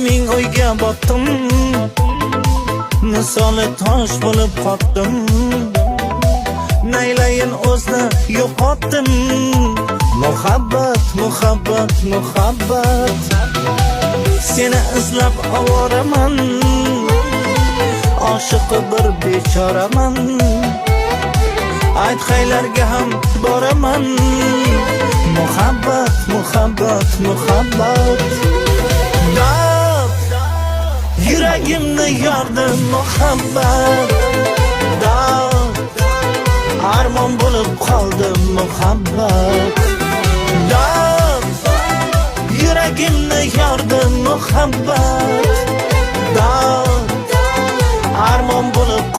ming o'yga botdim, misoli tosh bo'lib qotdim. Naylayin o'zni yo'qotdim. Muhabbat, muhabbat, muhabbat. Seni izlab ovoraman, oshiqi bir bechoraman. Aytqaylarga ham boraman. Muhabbat, muhabbat, muhabbat. Dod, yuragimni yordi muhabbat. Dod, armon bo'lib qoldi muhabbat. Dod, yuragimni yordi muhabbat.